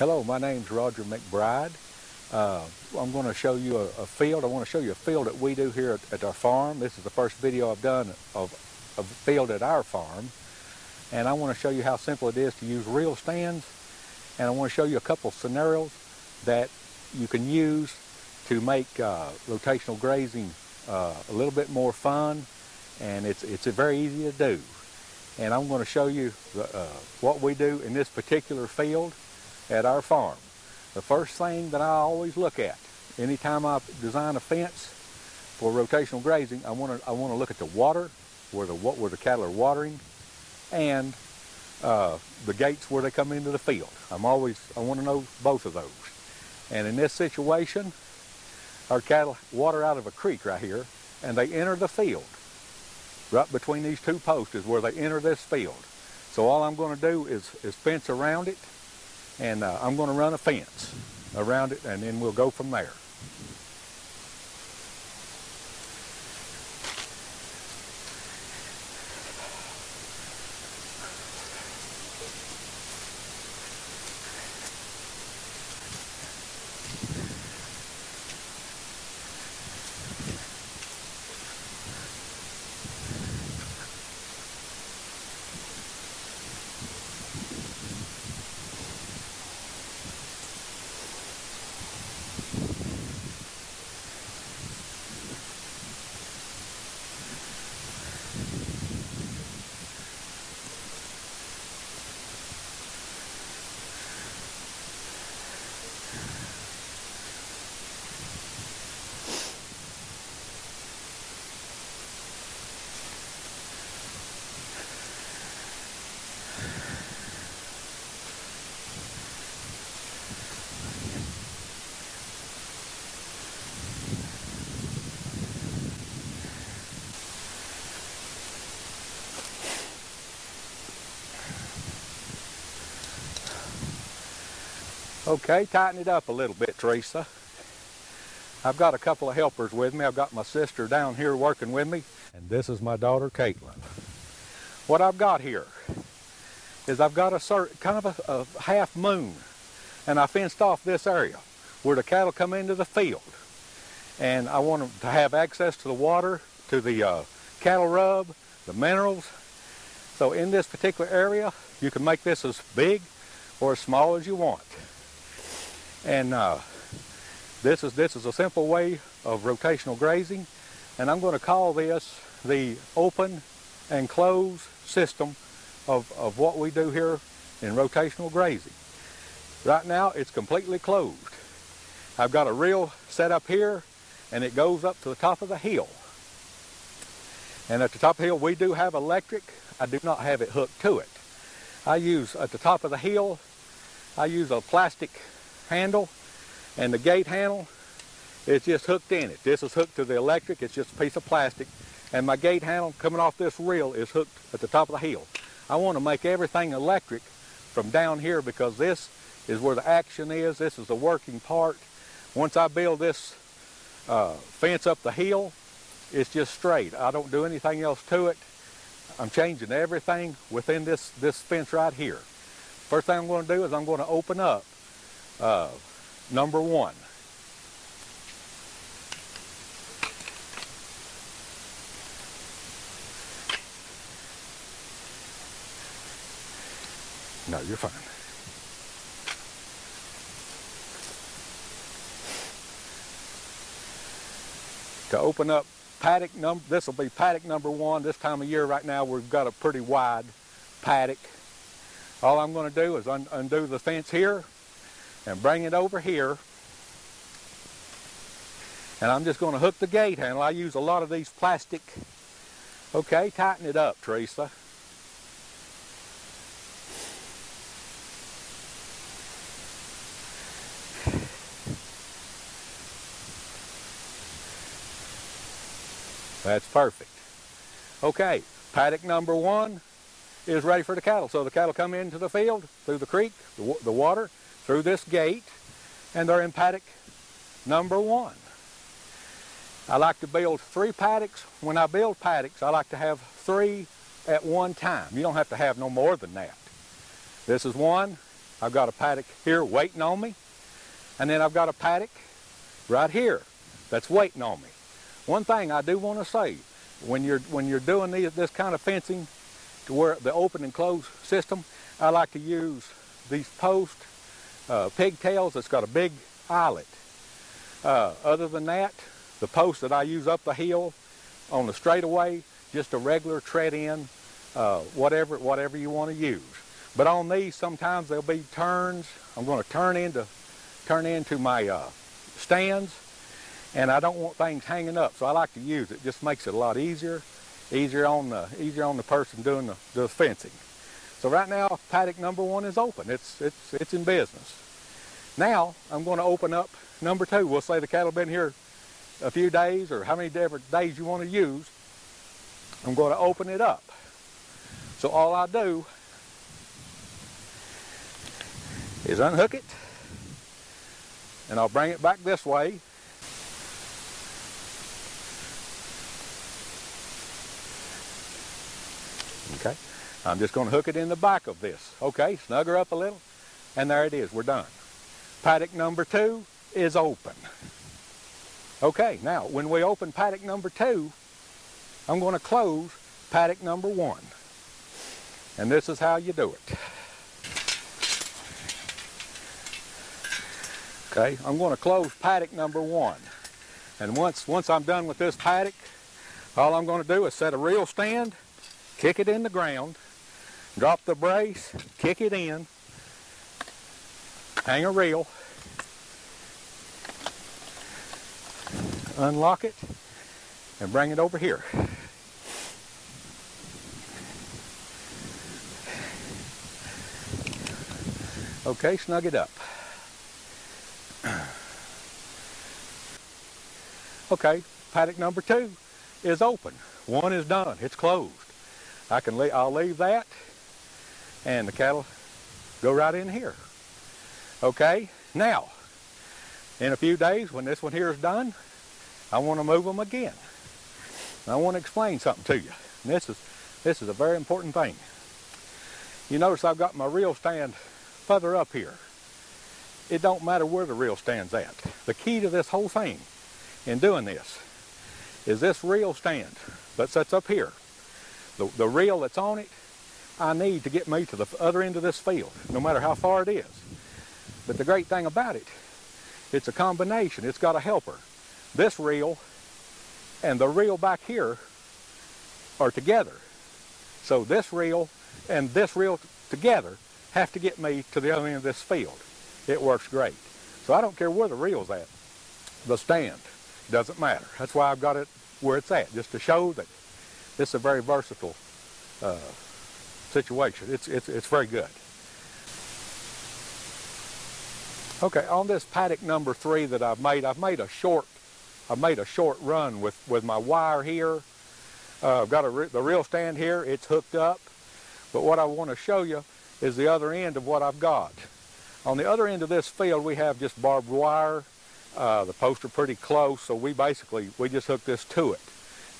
Hello, my name's Roger McBride. I'm going to show you a field. I want to show you a field that we do here at our farm. This is the first video I've done of a field at our farm. And I want to show you how simple it is to use reel stands. And I want to show you a couple scenarios that you can use to make rotational grazing a little bit more fun. And it's very easy to do. And I'm going to show you what we do in this particular field at our farm. The first thing that I always look at anytime I design a fence for rotational grazing, I want to look at the water, where the cattle are watering, and the gates where they come into the field. I want to know both of those. And in this situation, our cattle water out of a creek right here, and they enter the field. Right between these two posts is where they enter this field. So all I'm going to do is fence around it, and I'm going to run a fence around it, and then we'll go from there. Okay, tighten it up a little bit, Teresa. I've got a couple of helpers with me. I've got my sister down here working with me, and this is my daughter, Caitlin. What I've got here is I've got kind of a half moon, and I fenced off this area where the cattle come into the field. And I want them to have access to the water, to the cattle rub, the minerals. So in this particular area, you can make this as big or as small as you want. And this is a simple way of rotational grazing, and I'm going to call this the open and close system of what we do here in rotational grazing. Right now it's completely closed. I've got a reel set up here, and it goes up to the top of the hill. And at the top of the hill we do have electric. I do not have it hooked to it. At the top of the hill, I use a plastic handle, and the gate handle is just hooked in it. This is hooked to the electric. It's just a piece of plastic, and my gate handle coming off this reel is hooked at the top of the hill. I want to make everything electric from down here because this is where the action is. This is the working part. Once I build this fence up the hill, it's just straight. I don't do anything else to it. I'm changing everything within this fence right here. First thing I'm going to do is I'm going to open up number 1. No, you're fine. To open up paddock number, this will be paddock number 1. This time of year right now we've got a pretty wide paddock. All I'm going to do is undo the fence here and bring it over here, and I'm just going to hook the gate handle. I use a lot of these plastic. Okay, tighten it up, Teresa. That's perfect. Okay, paddock number 1 is ready for the cattle. So the cattle come into the field through the creek, the water, through this gate, and they're in paddock number 1. I like to build 3 paddocks. When I build paddocks, I like to have 3 at one time. You don't have to have no more than that. This is 1, I've got a paddock here waiting on me, and then I've got a paddock right here that's waiting on me. One thing I do want to say, when you're doing this kind of fencing, to where the open and close system, I like to use these post pigtails that's got a big eyelet. Other than that, the post that I use up the hill on the straightaway, just a regular tread in, whatever you want to use. But on these, sometimes there'll be turns. I'm going to turn into my stands, and I don't want things hanging up, so I like to use it. Just makes it a lot easier on the person doing the fencing. So right now, paddock number 1 is open. It's in business. Now I'm going to open up number 2. We'll say the cattle been here a few days, or how many different days you want to use. I'm going to open it up. So all I do is unhook it, and I'll bring it back this way. Okay, I'm just going to hook it in the back of this. Okay, snug her up a little, and there it is, we're done. Paddock number 2 is open. Okay, now when we open paddock number 2, I'm going to close paddock number 1. And this is how you do it. Okay, I'm going to close paddock number 1. And once I'm done with this paddock, all I'm going to do is set a reel stand, kick it in the ground, drop the brace, kick it in, hang a reel, unlock it, and bring it over here. Okay, snug it up. Okay, paddock number 2 is open. 1 is done, it's closed. I'll leave that, and the cattle go right in here. Okay, now, in a few days, when this one here is done, I want to move them again. And I want to explain something to you. And this is a very important thing. You notice I've got my reel stand further up here. It don't matter where the reel stand's at. The key to this whole thing in doing this is this reel stand that sits up here. The reel that's on it, I need to get me to the other end of this field, no matter how far it is. But the great thing about it, it's a combination. It's got a helper. This reel and the reel back here are together. So this reel and this reel together have to get me to the other end of this field. It works great. So I don't care where the reel's at. The stand doesn't matter. That's why I've got it where it's at, just to show that this is a very versatile situation. It's very good. Okay, on this paddock number 3 that I've made a short run with my wire here. I've got the reel stand here. It's hooked up. But what I want to show you is the other end of what I've got. On the other end of this field, we have just barbed wire. The posts are pretty close, so we just hook this to it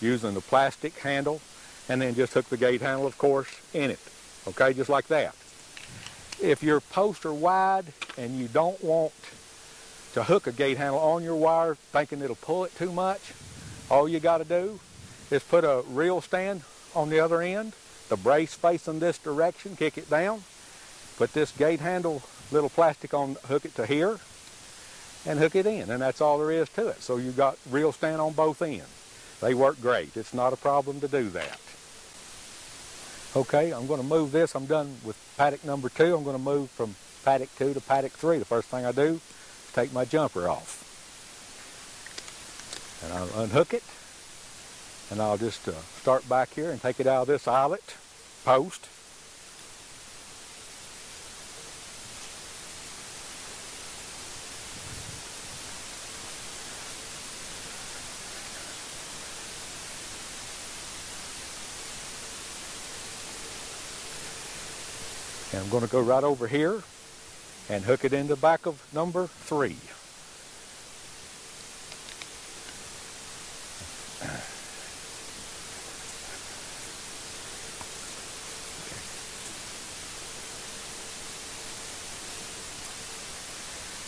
using the plastic handle, and then just hook the gate handle, of course, in it. Okay, just like that. If your posts are wide and you don't want to hook a gate handle on your wire thinking it'll pull it too much, all you got to do is put a reel stand on the other end, the brace facing this direction, kick it down, put this gate handle little plastic on, hook it to here, and hook it in, and that's all there is to it. So you've got reel stand on both ends. They work great. It's not a problem to do that. Okay, I'm going to move this. I'm done with paddock number 2. I'm going to move from paddock 2 to paddock 3. The first thing I do is take my jumper off. And I'll unhook it, and I'll just start back here and take it out of this eyelet post. And I'm going to go right over here and hook it in the back of number 3.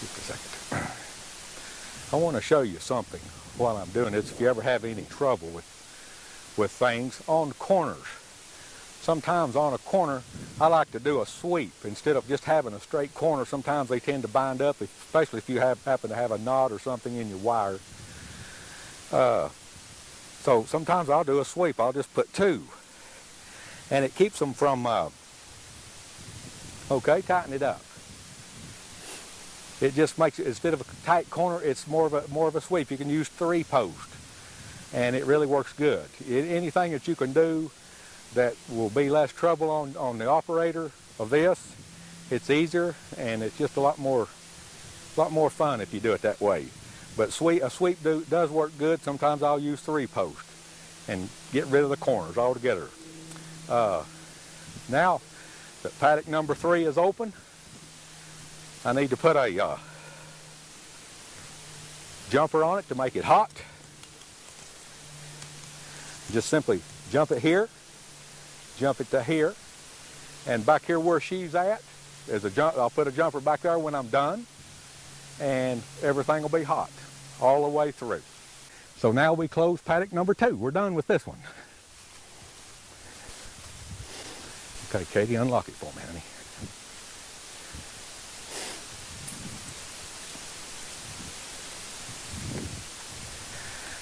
Just a second. I want to show you something while I'm doing this. If you ever have any trouble with things on corners, sometimes on a corner I like to do a sweep instead of just having a straight corner. Sometimes they tend to bind up, especially if you happen to have a knot or something in your wire. So sometimes I'll do a sweep. I'll just put 2, and it keeps them from. Okay, tighten it up. It just makes it, instead of a tight corner, it's more of a sweep. You can use 3 posts, and it really works good. Anything that you can do that will be less trouble on the operator of this, it's easier, and it's just a lot more fun if you do it that way. But a sweep does work good. Sometimes I'll use 3 posts and get rid of the corners altogether. Now that paddock number 3 is open, I need to put a jumper on it to make it hot. Just simply jump it here, jump it to here, and back here where she's at, I'll put a jumper back there when I'm done, and everything will be hot all the way through. So now we close paddock number 2. We're done with this one. Okay, Katie, unlock it for me, honey.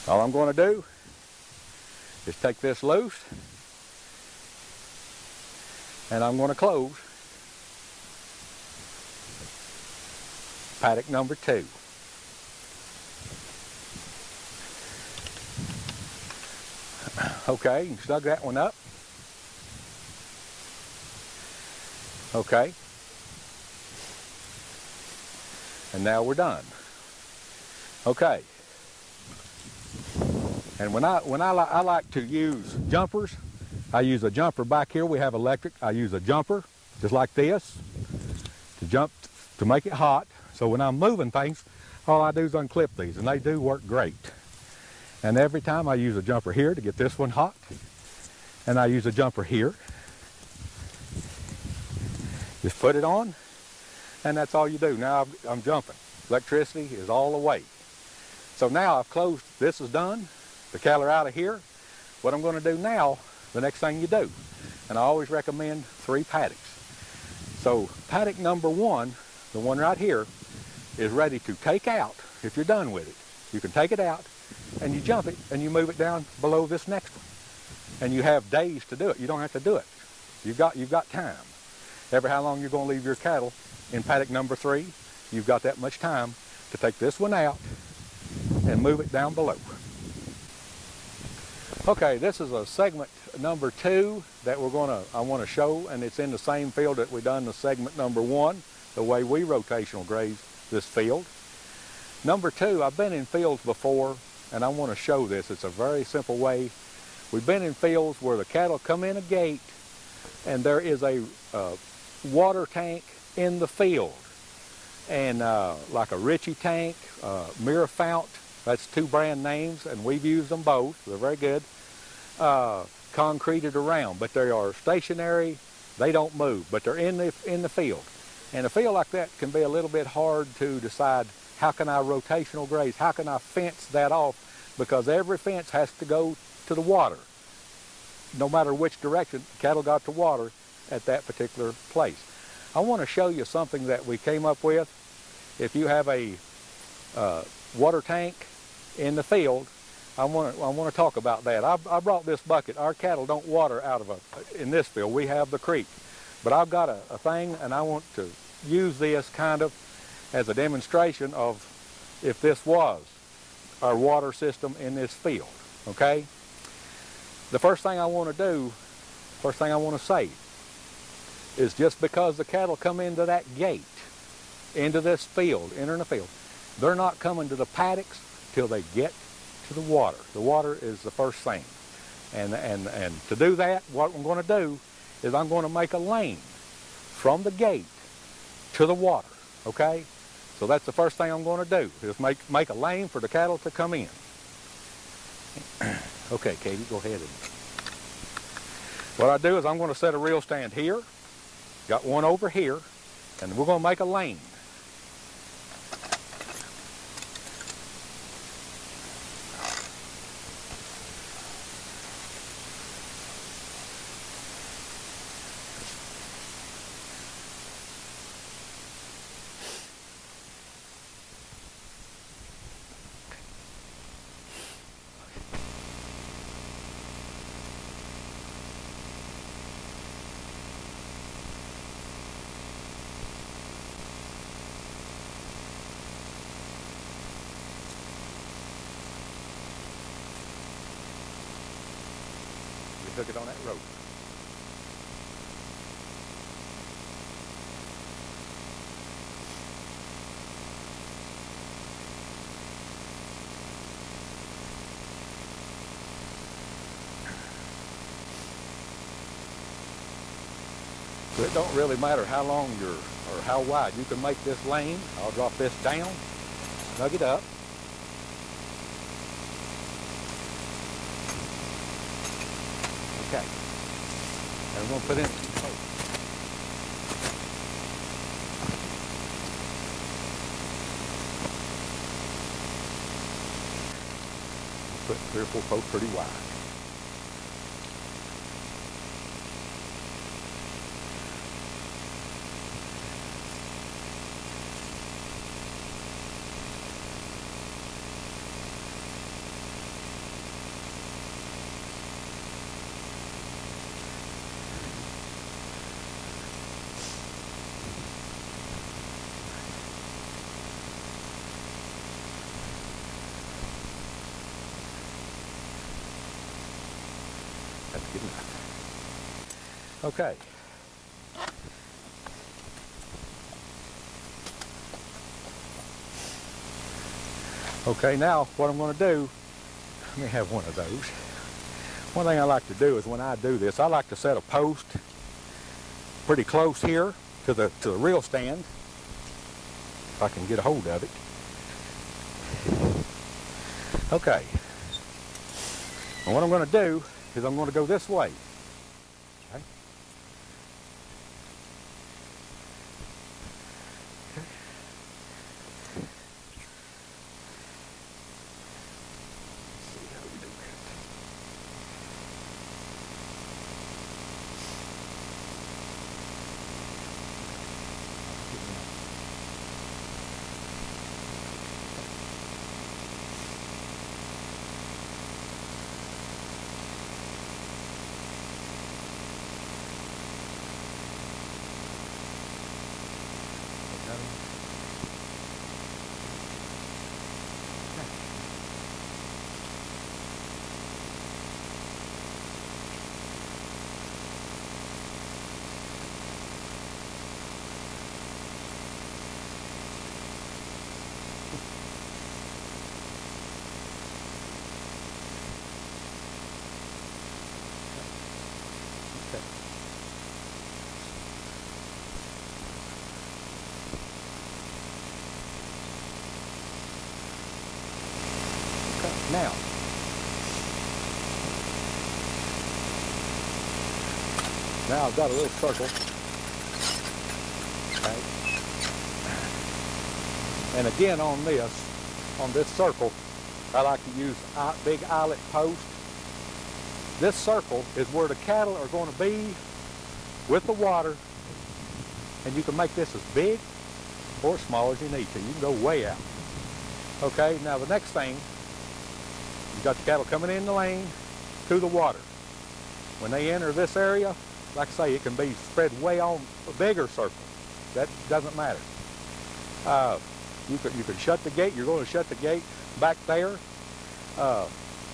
All I'm going to do is take this loose, and I'm going to close paddock number 2. Okay, you can snug that one up. Okay. And now we're done. Okay. And when I like to use jumpers, I use a jumper back here. We have electric. I use a jumper just like this to make it hot. So when I'm moving things, all I do is unclip these, and they do work great. And every time I use a jumper here to get this one hot, and I use a jumper here. Just put it on, and that's all you do. Now I'm jumping. Electricity is all the way. So now I've closed, this is done. The cattle are out of here. What I'm going to do now, the next thing you do, and I always recommend 3 paddocks. So paddock number 1, the one right here, is ready to take out. If you're done with it, you can take it out, and you jump it, and you move it down below this next one. And you have days to do it. You don't have to do it. You've got time. Ever how long you're going to leave your cattle in paddock number 3, you've got that much time to take this one out and move it down below. Okay, this is a segment number 2 that I want to show, and it's in the same field that we done the segment number 1, the way we rotational graze this field. Number 2, I've been in fields before, and I want to show this. It's a very simple way. We've been in fields where the cattle come in a gate, and there is a water tank in the field, and like a Ritchie tank, Mirror Fount, that's 2 brand names, and we've used them both. They're very good. Concreted around, but they are stationary. They don't move, but they're in the field. And a field like that can be a little bit hard to decide, how can I rotational graze? How can I fence that off? Because every fence has to go to the water. No matter which direction, cattle got to water at that particular place. I want to show you something that we came up with. If you have a water tank in the field, I want to talk about that. I brought this bucket. Our cattle don't water out of in this field. We have the creek. But I've got a thing, and I want to use this kind of as a demonstration of if this was our water system in this field, okay? The first thing I want to say is just because the cattle come into that gate, into this field, entering the field, they're not coming to the paddocks till they get to the water. The water is the first thing. And to do that, what I'm going to do is I'm going to make a lane from the gate to the water, okay? So that's the first thing I'm going to do, is make a lane for the cattle to come in. Okay, Katie, go ahead. What I do is I'm going to set a reel stand here, got one over here, and we're going to make a lane. took it on that rope. So it don't really matter how long or how wide you can make this lane. I'll drop this down, snug it up. Okay, and we're going to put in some posts. Put 3 or 4 posts pretty wide. That's good enough. Okay. Okay, now what I'm going to do, let me have one of those. One thing I like to do is when I do this, I like to set a post pretty close here to the reel stand, if I can get a hold of it. Okay. And what I'm going to do is I'm going to go this way. Okay. See how we do it. Now, I've got a little circle, okay? And again on this circle, I like to use big eyelet post. This circle is where the cattle are going to be with the water, and you can make this as big or as small as you need to. You can go way out. Okay, now the next thing, you've got the cattle coming in the lane to the water. When they enter this area, like I say, it can be spread way on a bigger circle. That doesn't matter. You could shut the gate. You're going to shut the gate back there.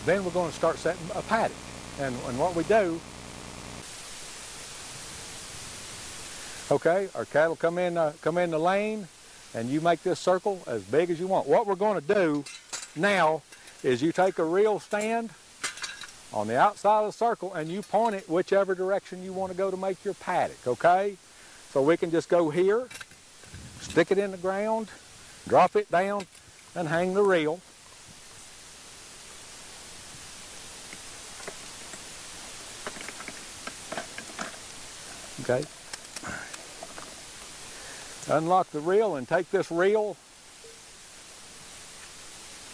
Then we're going to start setting a paddock. And what we do, okay, our cattle come in the lane, and you make this circle as big as you want. What we're going to do now is you take a reel stand on the outside of the circle and you point it whichever direction you want to go to make your paddock, okay? So we can just go here, stick it in the ground, drop it down, and hang the reel. Okay. Unlock the reel and take this reel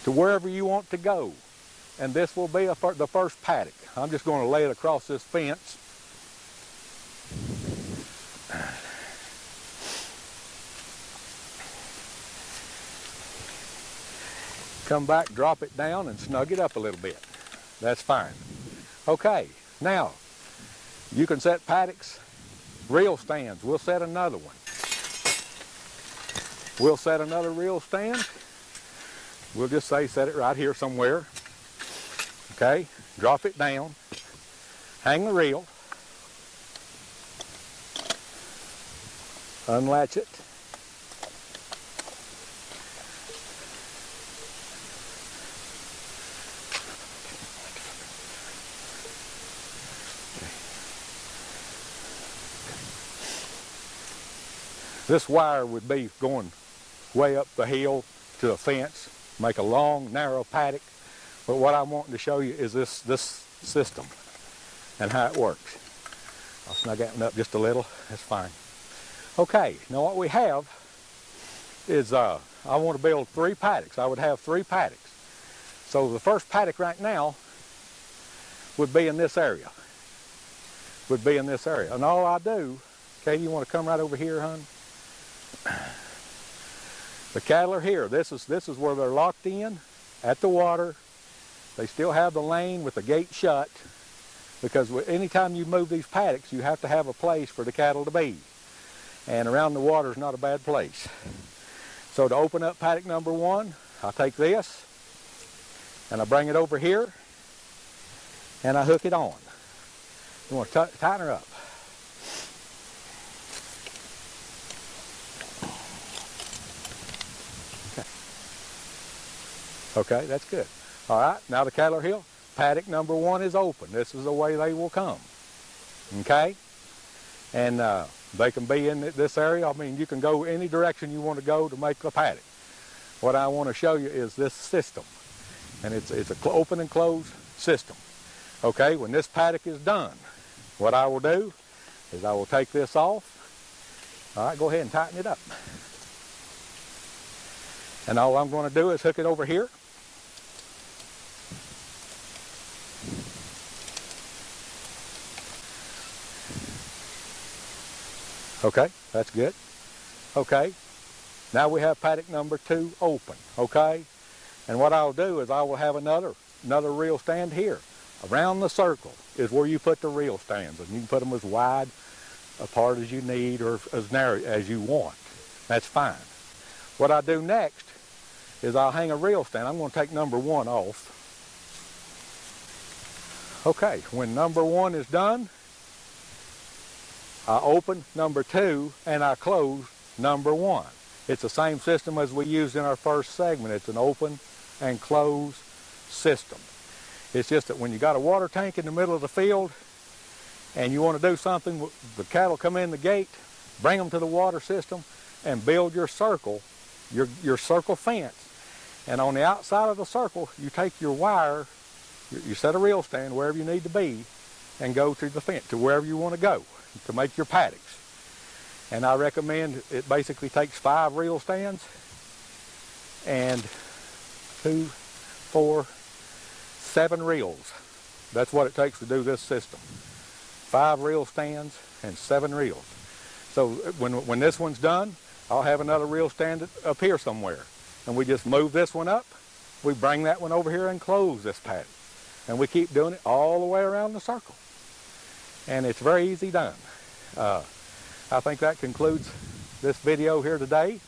to wherever you want to go. And this will be the first paddock. I'm just going to lay it across this fence. Come back, drop it down, and snug it up a little bit. That's fine. Okay, now you can set paddocks, reel stands. We'll set another one. We'll set another reel stand. We'll just say set it right here somewhere. Okay, drop it down. hang the reel, unlatch it, this wire would be going way up the hill to the fence, make a long, narrow paddock. But what I'm wanting to show you is this system and how it works. I'll snug that one up just a little, that's fine. Okay, now what we have is, I want to build 3 paddocks. I would have 3 paddocks. So the first paddock right now would be in this area. And all I do, Katie, you want to come right over here, hon? The cattle are here. This is where they're locked in at the water. They still have the lane with the gate shut, because anytime you move these paddocks, you have to have a place for the cattle to be. And around the water is not a bad place. So to open up paddock number 1, I take this and I bring it over here and I hook it on. You want to tighten her up. Okay, that's good. All right, now the cattle are here. Paddock number 1 is open. This is the way they will come. Okay? And they can be in this area. I mean, you can go any direction you want to go to make the paddock. What I want to show you is this system. And it's an open and closed system. Okay, when this paddock is done, what I will do is I will take this off. All right, go ahead and tighten it up. And all I'm going to do is hook it over here. Okay, that's good. Okay, now we have paddock number 2 open, okay? And what I'll do is I will have another reel stand here. Around the circle is where you put the reel stands, and you can put them as wide apart as you need or as narrow as you want. That's fine. What I do next is I'll hang a reel stand. I'm going to take number 1 off. Okay, when number 1 is done, I open number 2 and I close number 1. It's the same system as we used in our first segment. It's an open and close system. It's just that when you got a water tank in the middle of the field and you want to do something, the cattle come in the gate, bring them to the water system and build your circle, your circle fence. And on the outside of the circle, you take your wire, you set a reel stand wherever you need to be and go to the fence, to wherever you want to go to make your paddocks. And I recommend it basically takes 5 reel stands and 2, 4, 7 reels. That's what it takes to do this system. 5 reel stands and 7 reels. So when this one's done, I'll have another reel stand up here somewhere. And we just move this one up, we bring that one over here and close this paddock. And we keep doing it all the way around the circle. And it's very easy done. I think that concludes this video here today.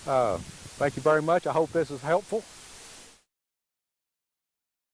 Thank you very much. I hope this is helpful.